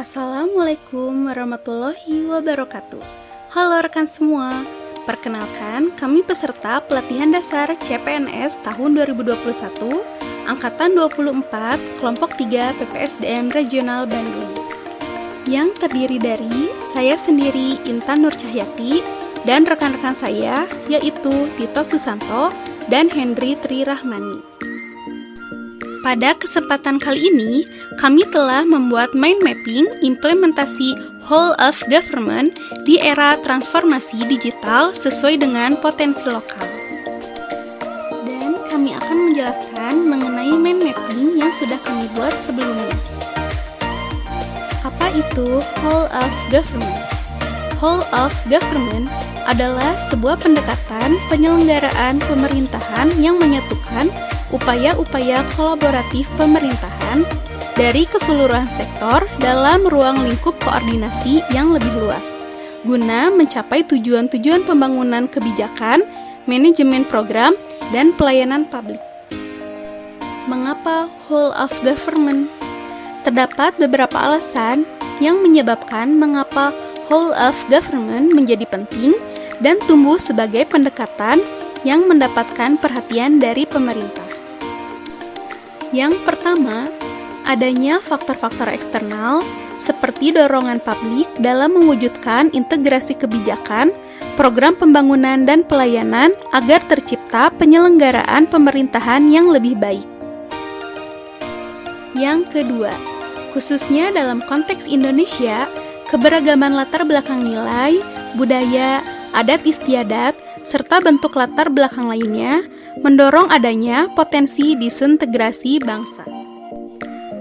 Assalamualaikum warahmatullahi wabarakatuh. Halo rekan semua, perkenalkan kami peserta pelatihan dasar CPNS tahun 2021 Angkatan 24 Kelompok 3 PPSDM Regional Bandung, yang terdiri dari saya sendiri Intan Nur Cahyati dan rekan-rekan saya yaitu Tito Susanto dan Hendri Tri Rahmani. Pada kesempatan kali ini, kami telah membuat mind mapping implementasi whole of government di era transformasi digital sesuai dengan potensi lokal. Dan kami akan menjelaskan mengenai mind mapping yang sudah kami buat sebelumnya. Apa itu whole of government? Whole of government adalah sebuah pendekatan penyelenggaraan pemerintahan yang menyatukan upaya-upaya kolaboratif pemerintahan dari keseluruhan sektor dalam ruang lingkup koordinasi yang lebih luas, guna mencapai tujuan-tujuan pembangunan kebijakan, manajemen program, dan pelayanan publik. Mengapa whole of government? Terdapat beberapa alasan yang menyebabkan mengapa whole of government menjadi penting dan tumbuh sebagai pendekatan yang mendapatkan perhatian dari pemerintah. Yang pertama, adanya faktor-faktor eksternal seperti dorongan publik dalam mewujudkan integrasi kebijakan, program pembangunan dan pelayanan agar tercipta penyelenggaraan pemerintahan yang lebih baik. Yang kedua, khususnya dalam konteks Indonesia, keberagaman latar belakang nilai, budaya, adat istiadat, serta bentuk latar belakang lainnya mendorong adanya potensi disintegrasi bangsa.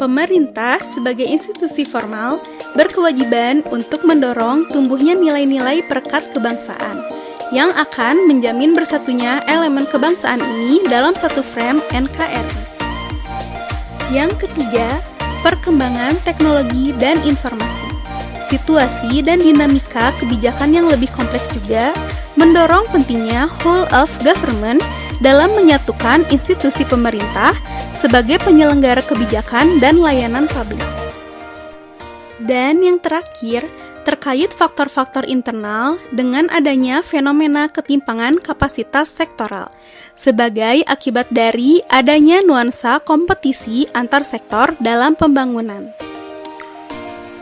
Pemerintah sebagai institusi formal berkewajiban untuk mendorong tumbuhnya nilai-nilai perekat kebangsaan yang akan menjamin bersatunya elemen kebangsaan ini dalam satu frame NKRI. Yang ketiga, perkembangan teknologi dan informasi. Situasi dan dinamika kebijakan yang lebih kompleks juga mendorong pentingnya whole of government dalam menyatukan institusi pemerintah sebagai penyelenggara kebijakan dan layanan publik. Dan yang terakhir, terkait faktor-faktor internal dengan adanya fenomena ketimpangan kapasitas sektoral sebagai akibat dari adanya nuansa kompetisi antar sektor dalam pembangunan.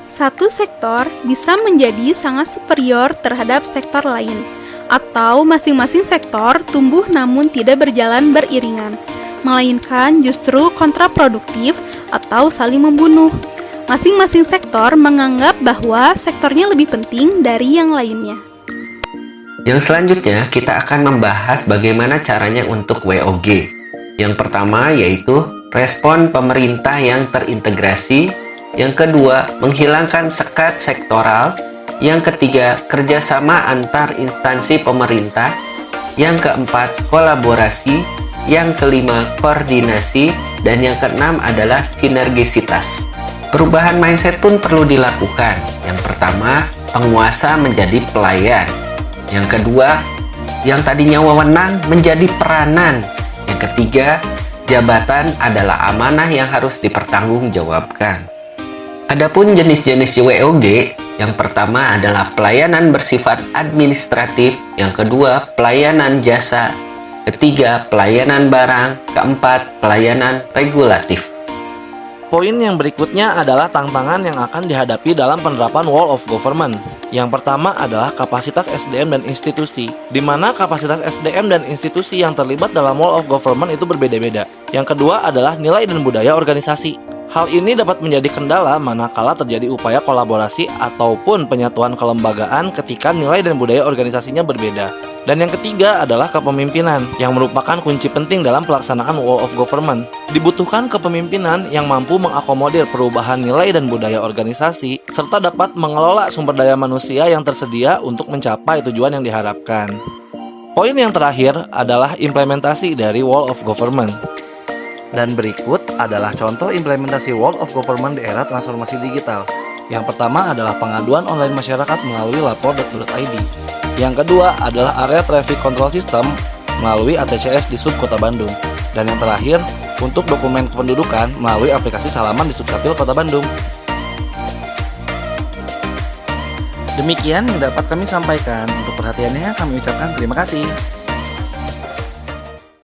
Satu sektor bisa menjadi sangat superior terhadap sektor lain, atau masing-masing sektor tumbuh namun tidak berjalan beriringan, melainkan justru kontraproduktif atau saling membunuh. Masing-masing sektor menganggap bahwa sektornya lebih penting dari yang lainnya. Yang selanjutnya kita akan membahas bagaimana caranya untuk WOG. Yang pertama yaitu respon pemerintah yang terintegrasi. Yang kedua, menghilangkan sekat sektoral. Yang ketiga, kerjasama antar instansi pemerintah. Yang keempat, kolaborasi. Yang kelima, koordinasi. Dan yang keenam adalah sinergisitas. Perubahan mindset pun perlu dilakukan. Yang pertama, penguasa menjadi pelayan. Yang kedua, yang tadinya wewenang menjadi peranan. Yang ketiga, jabatan adalah amanah yang harus dipertanggungjawabkan. Adapun jenis-jenis WOG, yang pertama adalah pelayanan bersifat administratif, yang kedua pelayanan jasa, ketiga pelayanan barang, keempat pelayanan regulatif. Poin yang berikutnya adalah tantangan yang akan dihadapi dalam penerapan whole of government. Yang pertama adalah kapasitas SDM dan institusi, di mana kapasitas SDM dan institusi yang terlibat dalam whole of government itu berbeda-beda. Yang kedua adalah nilai dan budaya organisasi. Hal ini dapat menjadi kendala manakala terjadi upaya kolaborasi ataupun penyatuan kelembagaan ketika nilai dan budaya organisasinya berbeda. Dan yang ketiga adalah kepemimpinan, yang merupakan kunci penting dalam pelaksanaan whole of government. Dibutuhkan kepemimpinan yang mampu mengakomodir perubahan nilai dan budaya organisasi, serta dapat mengelola sumber daya manusia yang tersedia untuk mencapai tujuan yang diharapkan. Poin yang terakhir adalah implementasi dari whole of government. Dan berikut adalah contoh implementasi whole of government di era transformasi digital. Yang pertama adalah pengaduan online masyarakat melalui lapor.id. Yang kedua adalah area traffic control system melalui ATCS di Sub Kota Bandung. Dan yang terakhir, untuk dokumen kependudukan melalui aplikasi Salaman di Subkapil Kota Bandung. Demikian yang dapat kami sampaikan. Untuk perhatiannya kami ucapkan terima kasih.